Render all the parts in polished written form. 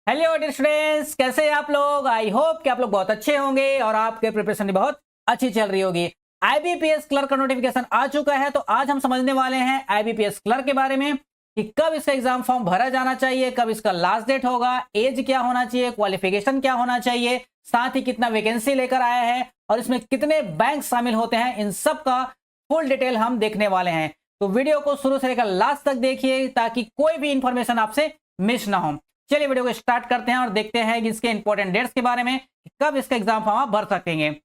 Hello dear students, कैसे हैं आप लोग। आई होप कि आप लोग बहुत अच्छे होंगे और आपके प्रिपरेशन भी बहुत अच्छी चल रही होगी। आईबीपीएस क्लर्क का नोटिफिकेशन आ चुका है, तो आज हम समझने वाले हैं आईबीपीएस क्लर्क के बारे में कि कब इसका एग्जाम फॉर्म भरा जाना चाहिए, कब इसका लास्ट डेट होगा, एज क्या होना चाहिए, क्वालिफिकेशन क्या होना चाहिए, साथ ही कितना वैकेंसी लेकर आया है और इसमें कितने बैंक शामिल होते हैं। इन सब का फुल डिटेल हम देखने वाले हैं, तो वीडियो को शुरू से लेकर लास्ट तक देखिए ताकि कोई भी इंफॉर्मेशन आपसे मिस ना हो। चलिए वीडियो को स्टार्ट करते हैं और देखते हैं कि इसके इंपॉर्टेंट डेट्स के बारे में, कब इसका एग्जाम फॉर्म आप भर सकेंगे।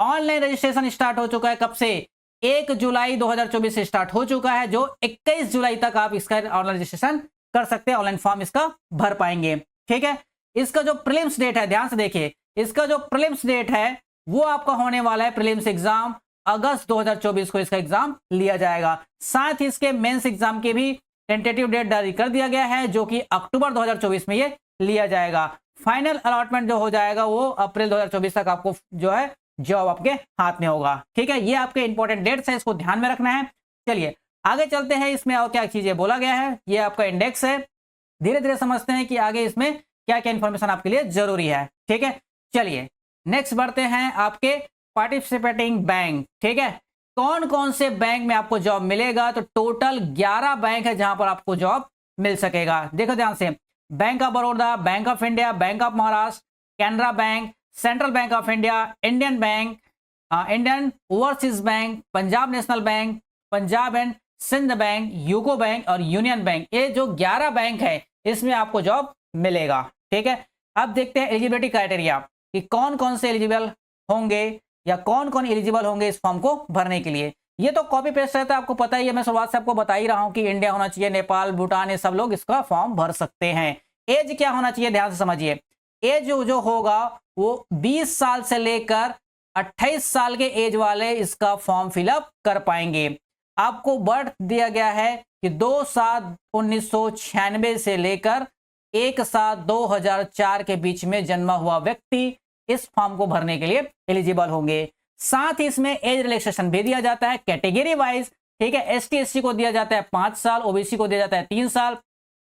ऑनलाइन रजिस्ट्रेशन स्टार्ट हो चुका है, कब से? 1 जुलाई 2024 से स्टार्ट हो चुका है, जो 21 जुलाई तक आप इसका ऑनलाइन रजिस्ट्रेशन कर सकते हैं, ऑनलाइन फॉर्म इसका भर पाएंगे। ठीक है, इसका जो प्रीलिम्स डेट है, ध्यान से देखिए, इसका जो प्रीलिम्स डेट है वो आपका होने वाला है प्रीलिम्स एग्जाम अगस्त 2024 को इसका एग्जाम लिया जाएगा। साथ ही इसके मेंस एग्जाम के भी टेंटेटिव डेट जारी कर दिया गया है, जो कि अक्टूबर 2024 में ये लिया जाएगा। फाइनल अलॉटमेंट जो हो जाएगा वो अप्रैल 2024 तक आपको जो है जॉब आपके हाथ में होगा। ठीक है, ये आपके इंपॉर्टेंट डेट्स है, इसको ध्यान में रखना है। चलिए आगे चलते हैं, इसमें और क्या चीजें बोला गया है। ये आपका इंडेक्स है, धीरे धीरे समझते हैं कि आगे इसमें क्या क्या इंफॉर्मेशन आपके लिए जरूरी है। ठीक है, चलिए नेक्स्ट बढ़ते हैं आपके पार्टिसिपेटिंग बैंक। ठीक है, कौन कौन से बैंक में आपको जॉब मिलेगा, तो टोटल 11 बैंक है जहां पर आपको जॉब मिल सकेगा। देखो ध्यान से, bank of Baroda, bank of India, bank of Maharashtra, Canara bank, central bank of India, Indian bank, Indian overseas bank, Punjab national bank, Punjab and Sind bank, UCO bank और यूनियन बैंक। ये जो 11 बैंक है इसमें आपको जॉब मिलेगा। ठीक है, अब देखते हैं एलिजिबिलिटी क्राइटेरिया कि कौन कौन से एलिजिबल होंगे या कौन कौन एलिजिबल होंगे इस फॉर्म को भरने के लिए। ये तो कॉपी पेस्ट रहता है, आपको पता ही है, मैं शुरुआत से आपको बता ही रहा हूं कि इंडिया होना चाहिए, नेपाल, भूटान, ये सब लोग इसका फॉर्म भर सकते हैं। एज क्या होना चाहिए, ध्यान से समझिए। एज जो होगा वो 20 साल से लेकर 28 साल के एज वाले इसका फॉर्म फिलअप कर पाएंगे। आपको बर्थ दिया गया है कि 2/7/1996 से लेकर 1/7/2004 के बीच में जन्मा हुआ व्यक्ति इस फॉर्म को भरने के लिए एलिजिबल होंगे। साथ ही इसमें एज रिलैक्सेशन भी दिया जाता है कैटेगरी वाइज। ठीक है, एसटी एससी को दिया जाता है 5 साल, ओबीसी को दिया जाता है 3 साल।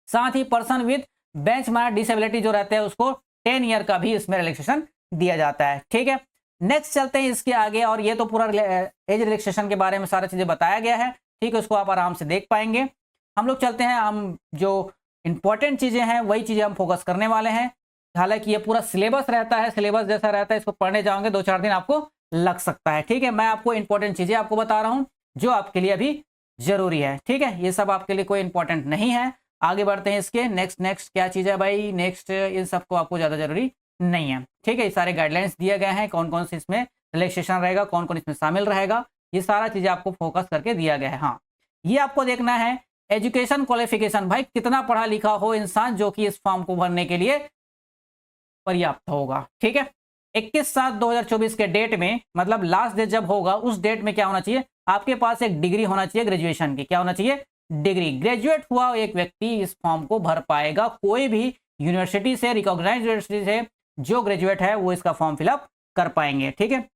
साथ ही पर्सन विद बेंचमार्क डिसेबिलिटी जो रहते हैं उसको 10 ईयर का भी इसमें रिलैक्सेशन दिया जाता है। ठीक है, नेक्स्ट चलते हैं इसके आगे, और ये तो पूरा एज रिलैक्सेशन के बारे में सारा चीजें बताया गया है। ठीक है, उसको आप आराम से देख पाएंगे। हम लोग चलते हैं, हम जो इंपॉर्टेंट चीजें हैं वही चीजें हम फोकस करने वाले हैं। हालांकि ये पूरा सिलेबस रहता है, सिलेबस जैसा रहता है, इसको पढ़ने जाओगे 2-4 दिन आपको लग सकता है। ठीक है, मैं आपको इंपॉर्टेंट चीजें आपको बता रहा हूं जो आपके लिए अभी जरूरी है। ठीक है, ये सब आपके लिए कोई इंपॉर्टेंट नहीं है। आगे बढ़ते हैं इसके नेक्स्ट क्या चीज है भाई, नेक्स्ट इन सबको आपको ज्यादा जरूरी नहीं है। ठीक है, ये सारे गाइडलाइंस दिए गए हैं, कौन कौन से इसमें रिलैक्सेशन रहेगा, कौन कौन इसमें शामिल रहेगा, ये सारा चीजें आपको फोकस करके दिया गया है। हाँ, ये आपको देखना है एजुकेशन क्वालिफिकेशन, भाई कितना पढ़ा लिखा हो इंसान जो कि इस फॉर्म को भरने के लिए पर्याप्त होगा। ठीक है, 21/7/2024 के डेट में, मतलब लास्ट डेट जब होगा उस डेट में क्या होना चाहिए, आपके पास एक डिग्री होना चाहिए ग्रेजुएशन की। क्या होना चाहिए? डिग्री। ग्रेजुएट हुआ एक व्यक्ति इस फॉर्म को भर पाएगा। कोई भी यूनिवर्सिटी से, रिकॉग्नाइज्ड यूनिवर्सिटी से जो ग्रेजुएट है वो इसका फॉर्म फिलअप कर पाएंगे। ठीक है,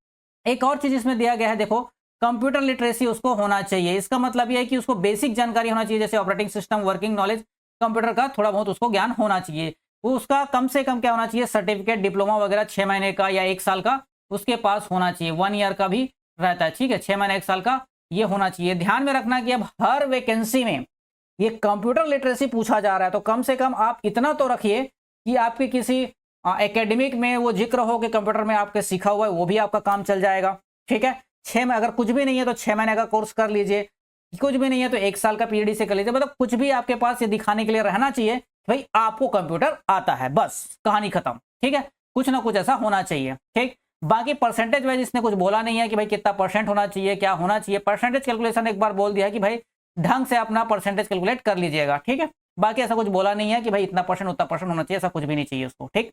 एक और चीज इसमें दिया गया है, देखो कंप्यूटर लिटरेसी उसको होना चाहिए। इसका मतलब यह है कि उसको बेसिक जानकारी होना चाहिए, जैसे operating system, working knowledge, computer का थोड़ा बहुत उसको ज्ञान होना चाहिए। वो उसका कम से कम क्या होना चाहिए, सर्टिफिकेट, डिप्लोमा वगैरह 6 महीने का या 1 साल का उसके पास होना चाहिए। 1 ईयर का भी रहता है। ठीक है, 6 महीने 1 साल का ये होना चाहिए। ध्यान में रखना कि अब हर वैकेंसी में ये कंप्यूटर लिटरेसी पूछा जा रहा है, तो कम से कम आप इतना तो रखिए कि आपके किसी एकेडमिक में वो जिक्र हो कि कंप्यूटर में आपके सीखा हुआ है, वो भी आपका काम चल जाएगा। ठीक है, 6 में अगर कुछ भी नहीं है तो 6 महीने का कोर्स कर लीजिए, कुछ भी नहीं है तो 1 साल का पीएचडी से कर लीजिए। मतलब कुछ भी आपके पास ये दिखाने के लिए रहना चाहिए भाई आपको कंप्यूटर आता है, बस कहानी खत्म। ठीक है, कुछ ना कुछ ऐसा होना चाहिए। ठीक, बाकी परसेंटेज वाइज इसने कुछ बोला नहीं है कि भाई कितना परसेंट होना चाहिए, क्या होना चाहिए। परसेंटेज कैलकुलेशन एक बार बोल दिया है कि भाई ढंग से अपना परसेंटेज कैलकुलेट कर लीजिएगा। ठीक है, बाकी ऐसा कुछ बोला नहीं है कि भाई इतना परसेंट उतना परसेंट होना चाहिए, ऐसा कुछ भी नहीं चाहिए उसको। ठीक,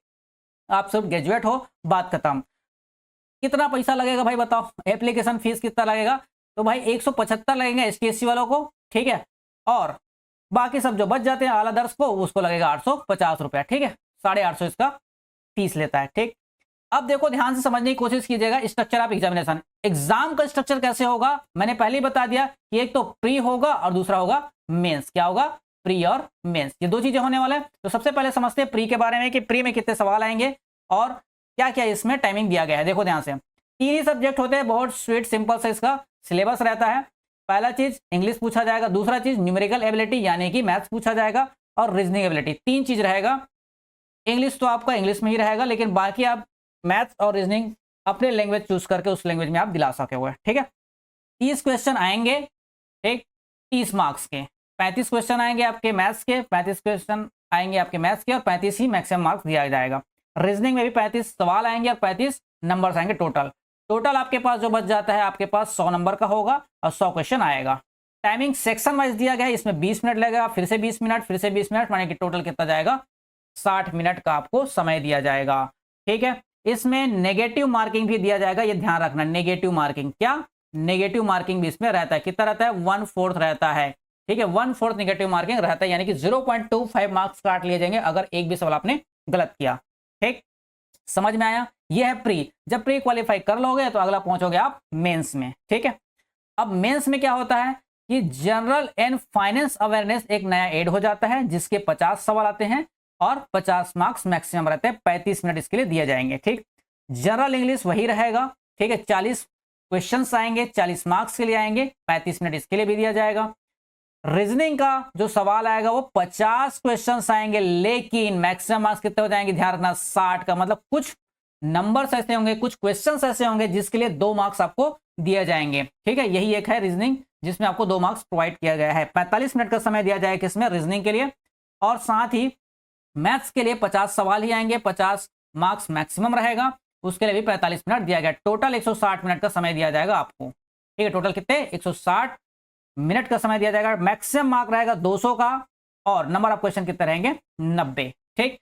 आप सिर्फ ग्रेजुएट हो, बात खत्म। कितना पैसा लगेगा भाई बताओ, एप्लीकेशन फीस कितना लगेगा, तो भाई 175 लगेंगे एसटी एससी वालों को। ठीक है, और बाकी सब जो बच जाते हैं आला दर्श को उसको लगेगा 850 रुपया। ठीक है, 850 इसका फीस लेता है। ठीक, अब देखो ध्यान से समझने की कोशिश कीजिएगा स्ट्रक्चर ऑफ एग्जामिनेशन। एग्जाम का स्ट्रक्चर कैसे होगा, मैंने पहले ही बता दिया कि एक तो प्री होगा और दूसरा होगा मेंस। क्या होगा? प्री और मेंस, ये दो चीजें होने वाला है। तो सबसे पहले समझते हैं प्री के बारे में कि प्री में कितने सवाल आएंगे और क्या क्या इसमें टाइमिंग दिया गया है। देखो ध्यान से, 3 ही सब्जेक्ट होते हैं, बहुत स्वीट सिंपल से इसका सिलेबस रहता है। पहला चीज इंग्लिश पूछा जाएगा, दूसरा चीज न्यूमेरिकल एबिलिटी यानी कि मैथ्स पूछा जाएगा, और रीजनिंग एबिलिटी, 3 चीज रहेगा। इंग्लिश तो आपका इंग्लिश में ही रहेगा, लेकिन बाकी आप मैथ्स और रीजनिंग अपने लैंग्वेज चूज करके उस लैंग्वेज में आप दिला सके हुए, ठीक है। 30 क्वेश्चन आएंगे, ठीक, 30 मार्क्स के, 35 क्वेश्चन आएंगे आपके मैथ्स के, 35 क्वेश्चन आएंगे आपके मैथ्स के, और 35 ही मैक्सिमम मार्क्स दिया जाएगा। रीजनिंग में भी 35 सवाल आएंगे और 35 नंबर्स आएंगे टोटल आपके पास जो बच जाता है आपके पास 100 नंबर का होगा और 100 क्वेश्चन आएगा। टाइमिंग सेक्शन वाइज दिया गया है, इसमें 20 मिनट लगेगा, फिर से 20 मिनट, फिर से 20 मिनट, माने कि टोटल कितना जाएगा, 60 मिनट का आपको समय दिया जाएगा, ठीक है। इसमें नेगेटिव मार्किंग भी दिया जाएगा, ये ध्यान रखना, नेगेटिव मार्किंग, क्या नेगेटिव मार्किंग भी इसमें रहता है। कितना रहता है, 1/4 रहता है, ठीक है, 1/4 नेगेटिव मार्किंग रहता है, यानी कि 0.25 मार्क्स काट लिए जाएंगे अगर एक भी सवाल आपने गलत किया, ठीक। समझ में आया, ये है प्री। जब प्री क्वालिफाई कर लोगे तो अगला पहुंचोगे आप मेंस में, ठीक है। अब मेंस में क्या होता है कि जनरल एंड फाइनेंस अवेयरनेस एक नया ऐड हो जाता है, जिसके 50 सवाल आते हैं और 50 मार्क्स मैक्सिमम रहते हैं, 35 मिनट इसके लिए दिए जाएंगे, ठीक। जनरल इंग्लिश वही रहेगा, ठीक है, 40 क्वेश्चंस आएंगे, 40 मार्क्स के लिए आएंगे, 35 मिनट इसके लिए भी दिया जाएगा। रीजनिंग का जो सवाल आएगा वो 50 क्वेश्चंस आएंगे, लेकिन मैक्सिमम मार्क्स कितने हो जाएंगे, ध्यान रखना 60 का, मतलब कुछ नंबर्स ऐसे होंगे, कुछ क्वेश्चंस ऐसे होंगे जिसके लिए 2 मार्क्स आपको दिए जाएंगे, ठीक है। यही एक है रीजनिंग जिसमें आपको 2 मार्क्स प्रोवाइड किया गया है। 45 मिनट का समय दिया जाएगा किसमें, रीजनिंग के लिए, और साथ ही मैथ्स के लिए 50 सवाल ही आएंगे, 50 मार्क्स मैक्सिमम रहेगा, उसके लिए भी 45 मिनट दिया गया। टोटल 160 मिनट का समय दिया जाएगा आपको, ठीक है। टोटल कितने, 160 मिनट का समय दिया जाएगा। मैक्सिमम मार्क रहेगा 200 का, और नंबर ऑफ क्वेश्चन कितने रहेंगे, 90, ठीक।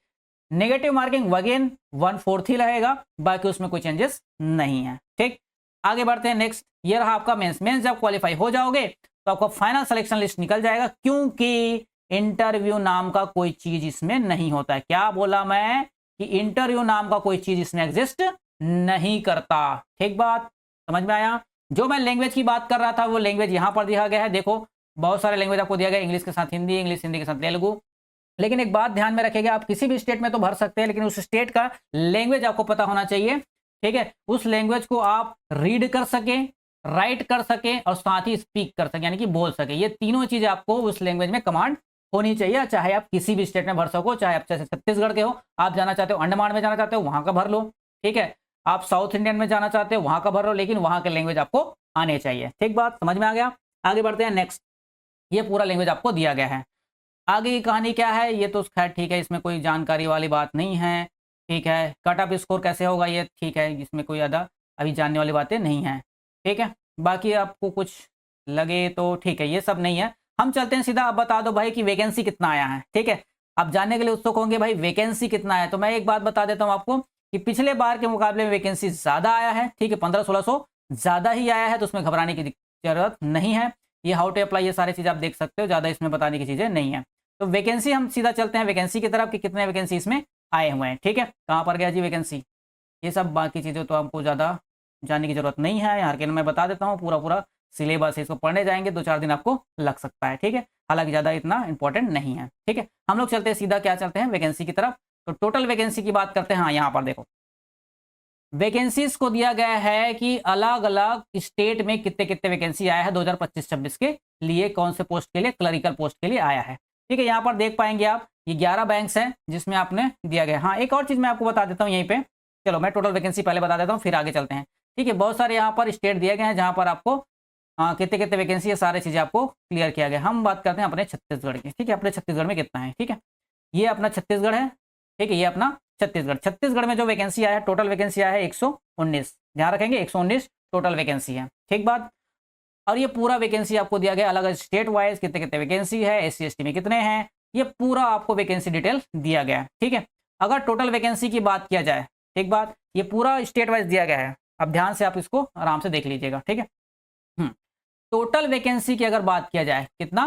नेगेटिव मार्किंग अगेन 1/4 ही रहेगा, बाकी उसमें कोई चेंजेस नहीं है, ठीक। आगे बढ़ते हैं नेक्स्ट, ये रहा आपका मेंस। मेंस जब क्वालिफाई हो जाओगे तो आपका फाइनल सिलेक्शन लिस्ट निकल जाएगा, क्योंकि इंटरव्यू नाम का कोई चीज इसमें नहीं होता है। क्या बोला मैं, कि इंटरव्यू नाम का कोई चीज इसमें एग्जिस्ट नहीं करता, ठीक बात समझ में आया। जो मैं लैंग्वेज की बात कर रहा था वो लैंग्वेज यहां पर दिया गया है, देखो बहुत सारे लैंग्वेज आपको दिया गया, इंग्लिश के साथ हिंदी, इंग्लिश हिंदी के साथ तेलुगु। लेकिन एक बात ध्यान में रखिएगा, आप किसी भी स्टेट में तो भर सकते हैं, लेकिन उस स्टेट का लैंग्वेज आपको पता होना चाहिए, ठीक है। उस लैंग्वेज को आप रीड कर सके, राइट कर सके, और साथ ही स्पीक कर सके, यानी कि बोल सके। ये तीनों चीजें आपको उस लैंग्वेज में कमांड होनी चाहिए, चाहे आप किसी भी स्टेट में भर सको, चाहे आप जैसे छत्तीसगढ़ के हो, आप जाना चाहते हो अंडमान में जाना चाहते हो वहां का भर लो, ठीक है। आप साउथ इंडियन में जाना चाहते हो वहां का भर लो, लेकिन वहां के लैंग्वेज आपको आने चाहिए, ठीक बात समझ में आ गया। आगे बढ़ते हैं नेक्स्ट, ये पूरा लैंग्वेज आपको दिया गया है। आगे की कहानी क्या है, ये तो खैर ठीक है, इसमें कोई जानकारी वाली बात नहीं है, ठीक है। कट ऑफ स्कोर कैसे होगा ये ठीक है, इसमें कोई ज़्यादा अभी जानने वाली बातें नहीं है, ठीक है। बाकी आपको कुछ लगे तो ठीक है, ये सब नहीं है। हम चलते हैं सीधा, अब बता दो भाई कि वैकेंसी कितना आया है, ठीक है। आप जानने के लिए उत्सुक होंगे भाई वैकेंसी कितना है, तो मैं एक बात बता देता हूँ आपको कि पिछले बार के मुकाबले में वैकेंसी ज़्यादा आया है, ठीक है, 1500-1600 ज़्यादा ही आया है, तो उसमें घबराने की जरूरत नहीं है। ये हाउ टू अप्लाई, ये सारी चीज़ें आप देख सकते हो, ज़्यादा इसमें बताने की चीज़ें नहीं है। तो वैकेंसी हम सीधा चलते हैं वैकेंसी की तरफ कि कितने वैकेंसी इसमें आए हुए हैं, ठीक है। कहाँ पर गया जी वैकेंसी, ये सब बाकी चीज़ें तो आपको ज़्यादा जानने की जरूरत नहीं है, यहाँ के मैं बता देता हूँ पूरा सिलेबस, इसको पढ़ने जाएंगे 2-4 दिन आपको लग सकता है, ठीक है। हालांकि ज़्यादा इतना इंपॉर्टेंट नहीं है, ठीक है। हम लोग चलते हैं सीधा, क्या चलते हैं वैकेंसी की तरफ। तो टोटल वैकेंसी की बात करते हैं। हाँ, यहाँ पर देखो वैकेंसीज को दिया गया है कि अलग अलग स्टेट में कितने कितने वैकेंसी आया है 2025-26 के लिए, कौन से पोस्ट के लिए, क्लरिकल पोस्ट के लिए आया है, ठीक है। यहाँ पर देख पाएंगे आप, ये 11 बैंक्स हैं जिसमें आपने दिया गया। हाँ, एक और चीज़ मैं आपको बता देता हूँ यहीं पे, चलो मैं टोटल वैकेंसी पहले बता देता हूँ फिर आगे चलते हैं, ठीक है। बहुत सारे यहाँ पर स्टेट दिए गए हैं जहाँ पर आपको कितने कितने वैकेंसी है, सारी चीज़ें आपको क्लियर किया गया। हम बात करते हैं अपने छत्तीसगढ़ की, ठीक है। अपने छत्तीसगढ़ में कितना है, ठीक है, ये अपना छत्तीसगढ़ है, ठीक है, ये अपना छत्तीसगढ़। छत्तीसगढ़ में जो वैकेंसी आया है, टोटल वैकेंसी आया है 119, ध्यान रखेंगे 119 टोटल वैकेंसी है, ठीक बात। और ये पूरा वैकेंसी आपको दिया गया अलग अलग स्टेट वाइज, कितने कितने वैकेंसी है, SC/ST में कितने हैं, ये पूरा आपको वैकेंसी डिटेल दिया गया है, ठीक है। अगर टोटल वैकेंसी की बात किया जाए, ठीक बात, ये पूरा स्टेट वाइज दिया गया है। अब ध्यान से आप इसको आराम से देख लीजिएगा, ठीक है। टोटल वैकेंसी की अगर बात किया जाए, कितना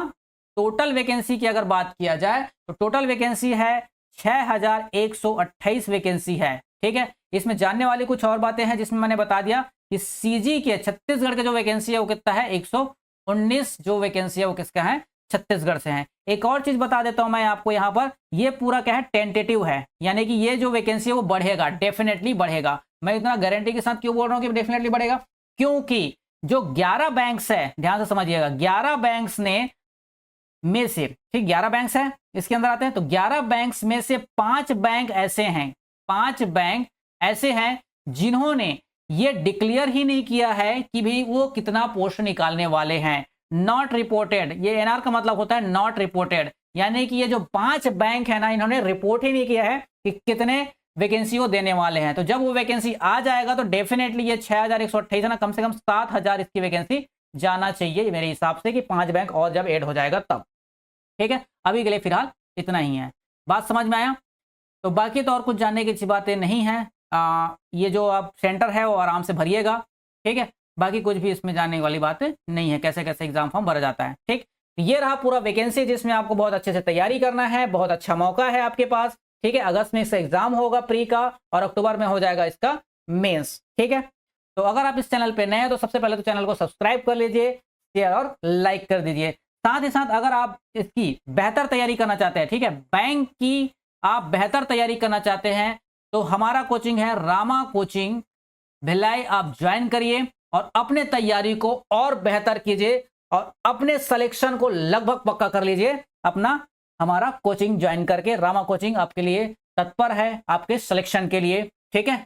टोटल वैकेंसी की अगर बात किया जाए तो टोटल वैकेंसी है 6128 वैकेंसी है, ठीक है। इसमें जानने वाली कुछ और बातें हैं जिसमें मैंने बता दिया कि CG के छत्तीसगढ़ के जो वैकेंसी है वो कितना है 119, जो वैकेंसी है वो किसका है छत्तीसगढ़ से हैं। एक और चीज बता देता हूं मैं आपको यहाँ पर, ये पूरा क्या है, टेंटेटिव है, यानी कि ये जो वैकेंसी है वो बढ़ेगा, डेफिनेटली बढ़ेगा। मैं इतना गारंटी के साथ क्यों बोल रहा हूँ कि डेफिनेटली बढ़ेगा, क्योंकि जो 11 बैंक्स है, ध्यान से समझिएगा, 11 बैंक्स ने में से, ठीक 11 बैंक्स है इसके अंदर आते हैं, तो 11 बैंक्स में से 5 बैंक ऐसे हैं, 5 बैंक ऐसे हैं जिन्होंने ये डिक्लेयर ही नहीं किया है कि भाई वो कितना पोस्ट निकालने वाले हैं। नॉट रिपोर्टेड, ये एनआर का मतलब होता है नॉट रिपोर्टेड, यानी कि ये जो 5 बैंक है ना, इन्होंने रिपोर्ट ही नहीं किया है कि कितने वैकेंसी वो देने वाले हैं। तो जब वो वैकेंसी आ जाएगा तो डेफिनेटली ये 6128 है ना, कम से कम 7000 इसकी वैकेंसी जाना चाहिए मेरे हिसाब से, कि 5 बैंक और जब ऐड हो जाएगा तब। ठीक है, अभी के लिए फिलहाल इतना ही है। बात समझ में आया? तो बाकी तो और कुछ जानने की अच्छी बातें नहीं है। ये जो आप सेंटर है वो आराम से भरिएगा, ठीक है, बाकी कुछ भी इसमें जानने वाली बातें नहीं है, कैसे कैसे एग्जाम फॉर्म भरा जाता है। ठीक, ये रहा पूरा वैकेंसी जिसमें आपको बहुत अच्छे से तैयारी करना है, बहुत अच्छा मौका है आपके पास। ठीक है, अगस्त में इसका एग्जाम होगा प्री का, और अक्टूबर में हो जाएगा इसका मेंस। ठीक है, तो अगर आप इस चैनल पे नए हैं तो सबसे पहले तो चैनल को सब्सक्राइब कर लीजिए, शेयर और लाइक कर दीजिए। साथ ही साथ अगर आप इसकी बेहतर तैयारी करना चाहते हैं, ठीक है, बैंक की आप बेहतर तैयारी करना चाहते हैं, तो हमारा कोचिंग है रामा कोचिंग भिलाई, आप ज्वाइन करिए और अपने तैयारी को और बेहतर कीजिए और अपने सिलेक्शन को लगभग पक्का कर लीजिए। अपना हमारा कोचिंग ज्वाइन करके रामा कोचिंग आपके लिए तत्पर है, आपके सिलेक्शन के लिए। ठीक है,